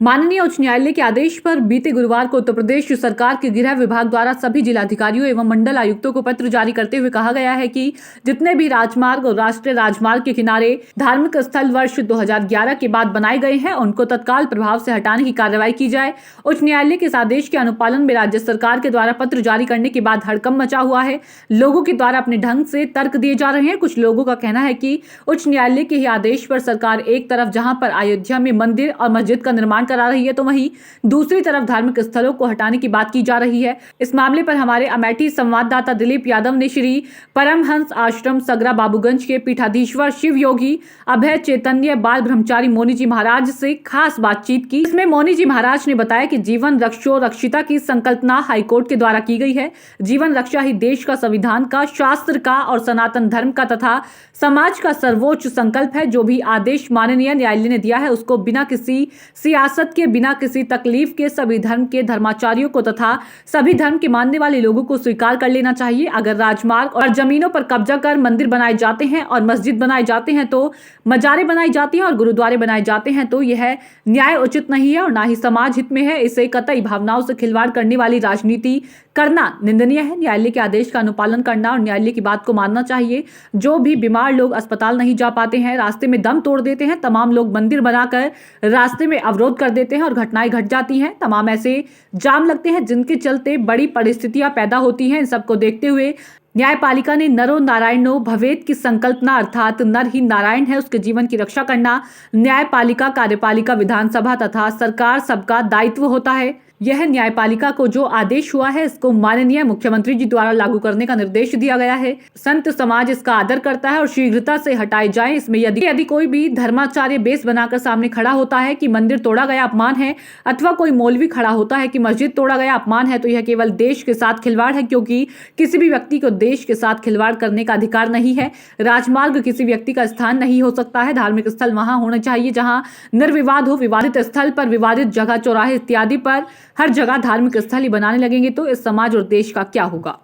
माननीय उच्च न्यायालय के आदेश पर बीते गुरुवार को उत्तर प्रदेश सरकार के गृह विभाग द्वारा सभी जिलाधिकारियों एवं मंडल आयुक्तों को पत्र जारी करते हुए कहा गया है कि जितने भी राजमार्ग और राष्ट्रीय राजमार्ग के किनारे धार्मिक स्थल वर्ष 2011 के बाद बनाए गए हैं उनको तत्काल प्रभाव से हटाने की कार्रवाई की जाए। उच्च न्यायालय के इस आदेश के अनुपालन में राज्य सरकार के द्वारा पत्र जारी करने के बाद हड़कंप मचा हुआ है। लोगों के द्वारा अपने ढंग से तर्क दिए जा रहे हैं। कुछ लोगों का कहना है कि उच्च न्यायालय के ही आदेश पर सरकार एक तरफ जहां पर अयोध्या में मंदिर और मस्जिद का निर्माण करा रही है तो वहीं दूसरी तरफ धार्मिक स्थलों को हटाने की बात की जा रही है। इस मामले पर हमारे अमेठी संवाददाता दिलीप यादव ने श्री परमहंस आश्रम सगरा बाबूगंज के पीठाधीश्वर शिव योगी अभय चैतन्य बाल ब्रह्मचारी मौनी जी महाराज से खास बातचीत की। इसमें मौनी जी महाराज ने बताया कि जीवन रक्षो रक्षिता की संकल्पना हाईकोर्ट के द्वारा की गई है। जीवन रक्षा ही देश का, संविधान का, शास्त्र का और सनातन धर्म का तथा समाज का सर्वोच्च संकल्प है। जो भी आदेश माननीय न्यायालय ने दिया है उसको बिना किसी सियासत के, बिना किसी तकलीफ के सभी धर्म के धर्माचार्यों को तथा सभी धर्म के मानने वाले लोगों को स्वीकार कर लेना चाहिए। अगर राजमार्ग और जमीनों पर कब्जा कर मंदिर बनाए जाते हैं और मस्जिद बनाए जाते हैं तो मजारे बनाई जाती हैं और गुरुद्वारे बनाए जाते हैं तो यह न्याय उचित नहीं है और ना ही समाज हित में है। इसे कतई भावनाओं से खिलवाड़ करने वाली राजनीति करना निंदनीय है। न्यायालय के आदेश का अनुपालन करना और न्यायालय की बात को मानना चाहिए। जो भी बीमार लोग अस्पताल नहीं जा पाते हैं, रास्ते में दम तोड़ देते हैं, तमाम लोग मंदिर बनाकर रास्ते में अवरोध कर देते हैं और घटनाएं घट जाती हैं। तमाम ऐसे जाम लगते हैं जिनके चलते बड़ी परिस्थितियां पैदा होती हैं। इन सबको देखते हुए न्यायपालिका ने नरो नारायणो भवेत की संकल्पना अर्थात नर ही नारायण है, उसके जीवन की रक्षा करना न्यायपालिका, कार्यपालिका, विधानसभा तथा सरकार सबका दायित्व होता है। यह न्यायपालिका को जो आदेश हुआ है इसको माननीय मुख्यमंत्री जी द्वारा लागू करने का निर्देश दिया गया है। संत समाज इसका आदर करता है और शीघ्रता से हटाए जाए। इसमें यदि कोई भी धर्माचार्य बेस बनाकर सामने खड़ा होता है कि मंदिर तोड़ा गया अपमान है अथवा कोई मौलवी खड़ा होता है कि मस्जिद तोड़ा गया अपमान है तो यह केवल देश के साथ खिलवाड़ है, क्योंकि किसी भी व्यक्ति को देश के साथ खिलवाड़ करने का अधिकार नहीं है। राजमार्ग किसी व्यक्ति का स्थान नहीं हो सकता है। धार्मिक स्थल वहां होने चाहिए जहां निर्विवाद हो। विवादित स्थल पर, विवादित जगह, चौराहे इत्यादि पर हर जगह धार्मिक स्थल ही बनाने लगेंगे तो इस समाज और देश का क्या होगा।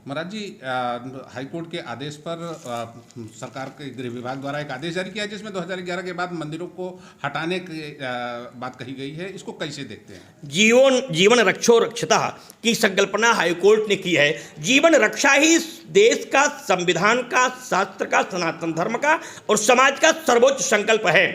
महाराज जी, हाईकोर्ट के आदेश पर सरकार के गृह विभाग द्वारा एक आदेश जारी किया है जिसमें 2011 के बाद मंदिरों को हटाने की बात कही गई है। इसको कैसे देखते हैं? जीवन रक्षो रक्षिता की संकल्पना हाईकोर्ट ने की है। जीवन रक्षा ही देश का, संविधान का, शास्त्र का, सनातन धर्म का और समाज का सर्वोच्च संकल्प है।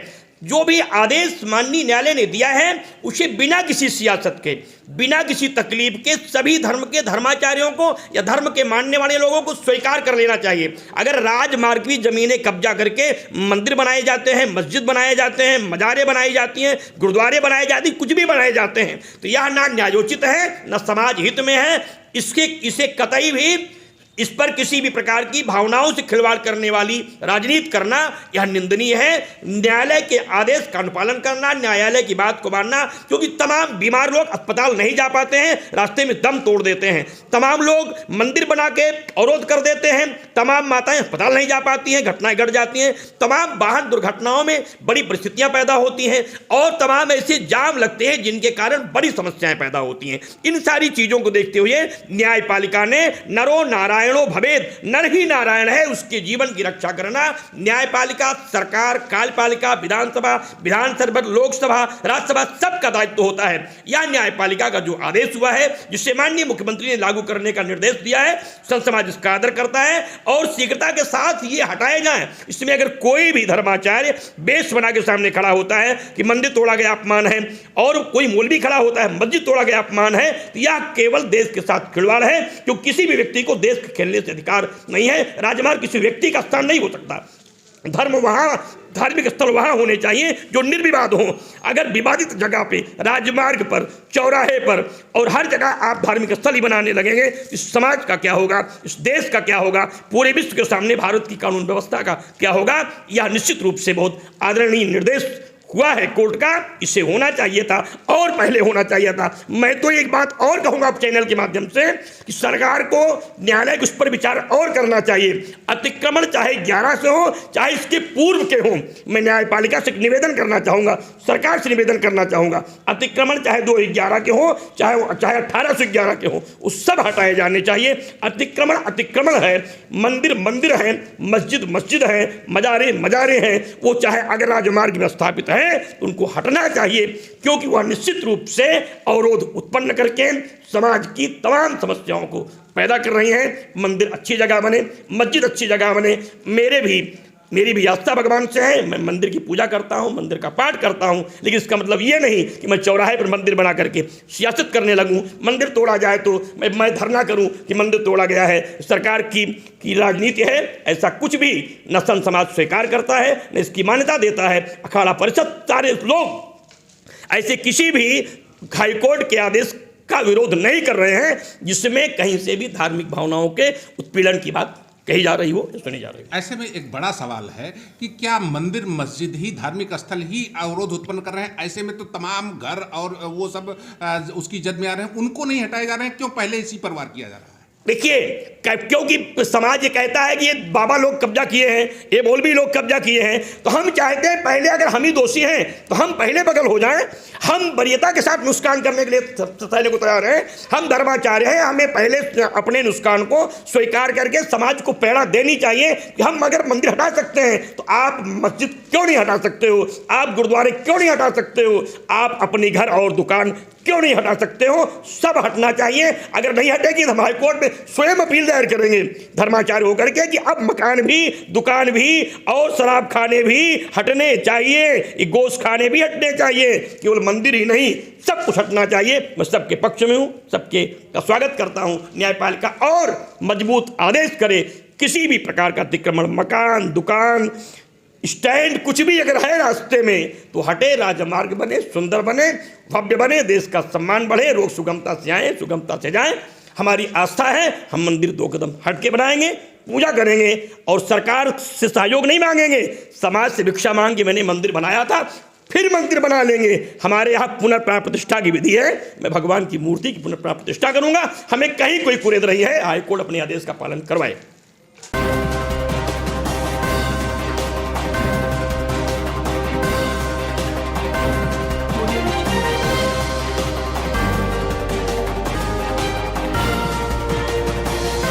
जो भी आदेश माननीय न्यायालय ने दिया है उसे बिना किसी सियासत के, बिना किसी तकलीफ के सभी धर्म के धर्माचार्यों को या धर्म के मानने वाले लोगों को स्वीकार कर लेना चाहिए। अगर राजमार्ग की जमीनें कब्जा करके मंदिर बनाए जाते हैं, मस्जिद बनाए जाते हैं, मजारें बनाई जाती हैं, गुरुद्वारे बनाए जाते हैं, कुछ भी बनाए जाते हैं तो यह ना न्यायोचित है, न समाज हित में है। इसे कतई भी इस पर किसी भी प्रकार की भावनाओं से खिलवाड़ करने वाली राजनीति करना यह निंदनीय है। न्यायालय के आदेश का अनुपालन करना, न्यायालय की बात को मानना, क्योंकि तमाम बीमार लोग अस्पताल नहीं जा पाते हैं, रास्ते में दम तोड़ देते हैं, तमाम लोग मंदिर बना के अवरोध कर देते हैं, तमाम माताएं अस्पताल नहीं जा पाती हैं, घटनाएं घट जाती हैं, तमाम वाहन दुर्घटनाओं में बड़ी परिस्थितियां पैदा होती हैं और तमाम ऐसे जाम लगते हैं जिनके कारण बड़ी समस्याएं पैदा होती हैं। इन सारी चीज़ों को देखते हुए न्यायपालिका ने नरो नारायण भवेद, नर ही नारायण है, उसके जीवन की रक्षा करना न्यायपालिका, सरकार, कार्यपालिका, विधानसभा, लोकसभा, राज्यसभा सबका दायित्व होता है। यह न्यायपालिका का जो आदेश हुआ है जिसे माननीय मुख्यमंत्री ने लागू करने का निर्देश दिया है, संत समाज इसका आदर करता है और शीघ्रता के साथ ये हटाए जाएं। इसमें अगर कोई भी धर्माचार्य बेस बना के सामने खड़ा होता है कि मंदिर तोड़ा गया अपमान है और कोई मौलवी खड़ा होता है मस्जिद तोड़ा गया अपमान है तो यह केवल देश के साथ खिलवाड़ है, क्योंकि किसी भी व्यक्ति को देश खेलने से अधिकार नहीं है। राजमार्ग किसी व्यक्ति का स्थान नहीं हो सकता। धर्म वहां, धार्मिक स्थल वहां होने चाहिए जो निर्विवाद हो। अगर विवादित जगह पे, राजमार्ग पर, चौराहे पर और हर जगह आप धार्मिक स्थल ही बनाने लगेंगे, इस समाज का क्या होगा, इस देश का क्या होगा, पूरे विश्व के सामने भारत की कानून व्यवस्था का क्या होगा। यह निश्चित रूप से बहुत आदरणीय निर्देश हुआ है कोर्ट का। इसे होना चाहिए था और पहले होना चाहिए था। मैं तो एक बात और कहूँगा चैनल के माध्यम से कि सरकार को, न्यायालय को उस पर विचार और करना चाहिए। अतिक्रमण चाहे 11 से हो चाहे इसके पूर्व के हों, मैं न्यायपालिका से निवेदन करना चाहूँगा, सरकार से निवेदन करना चाहूँगा, अतिक्रमण चाहे 2011 के हों चाहे 1811 के हों, उस सब हटाए जाने चाहिए। अतिक्रमण है, मंदिर है, मस्जिद है, मजारे हैं, वो चाहे अगर राजमार्ग में स्थापित है है तो उनको हटना चाहिए, क्योंकि वह निश्चित रूप से अवरोध उत्पन्न करके समाज की तमाम समस्याओं को पैदा कर रही हैं। मंदिर अच्छी जगह बने, मस्जिद अच्छी जगह बने, मेरी भी आस्था भगवान से है, मैं मंदिर की पूजा करता हूँ, मंदिर का पाठ करता हूँ, लेकिन इसका मतलब ये नहीं कि मैं चौराहे पर मंदिर बना करके सियासत करने लगूँ। मंदिर तोड़ा जाए तो मैं धरना करूँ कि मंदिर तोड़ा गया है, सरकार की राजनीति है, ऐसा कुछ भी न संत समाज स्वीकार करता है, न इसकी मान्यता देता है। अखाड़ा परिषद सारे लोग ऐसे किसी भी हाईकोर्ट के आदेश का विरोध नहीं कर रहे हैं जिसमें कहीं से भी धार्मिक भावनाओं के उत्पीड़न की बात कही जा रही हो, सुनी जा रही हो। ऐसे में एक बड़ा सवाल है कि क्या मंदिर मस्जिद ही धार्मिक स्थल ही अवरोध उत्पन्न कर रहे हैं? ऐसे में तो तमाम घर और वो सब उसकी जद में आ रहे हैं, उनको नहीं हटाए जा रहे हैं, क्यों पहले इसी पर वार किया जा रहा है? देखिए, क्योंकि समाज ये कहता है कि ये बाबा लोग कब्जा किए हैं, ये मौलवी लोग कब्जा किए हैं, तो हम चाहते हैं पहले अगर हम ही दोषी हैं तो हम पहले बगल हो जाएं। हम वरीयता के साथ नुकसान करने के लिए सहने को तैयार हैं, हम धर्माचार्य हैं, हमें पहले अपने नुकसान को स्वीकार करके समाज को प्रेरणा देनी चाहिए कि हम अगर मंदिर हटा सकते हैं तो आप मस्जिद क्यों नहीं हटा सकते हो, आप गुरुद्वारे क्यों नहीं हटा सकते हो, आप अपनी घर और दुकान क्यों नहीं हटा सकते हो? सब हटना चाहिए। अगर नहीं हटेगी तो हम हाईकोर्ट में स्वयं अपील दायर करेंगे धर्माचार्य होकर के कि अब मकान भी, दुकान भी और शराब खाने भी हटने चाहिए, गोश्त खाने भी हटने चाहिए, केवल मंदिर ही नहीं सब कुछ हटना चाहिए। मैं सबके पक्ष में हूँ, सबके का स्वागत करता हूँ। न्यायपालिका और मजबूत आदेश करे, किसी भी प्रकार का अतिक्रमण, मकान, दुकान, स्टैंड कुछ भी अगर है रास्ते में तो हटे, राजमार्ग बने, सुंदर बने, भव्य बने, देश का सम्मान बढ़े, लोग सुगमता से आए, सुगमता से जाएं। हमारी आस्था है, हम मंदिर 2 कदम हट के बनाएंगे, पूजा करेंगे और सरकार से सहयोग नहीं मांगेंगे, समाज से भिक्षा मांग के मैंने मंदिर बनाया था फिर मंदिर बना लेंगे। हमारे यहाँ पुनर्प्राण प्रतिष्ठा की विधि है, मैं भगवान की मूर्ति की पुनर्प्राण प्रतिष्ठा करूंगा, हमें कहीं कोई कुरेद नहीं है। हाईकोर्ट अपने आदेश का पालन करवाए।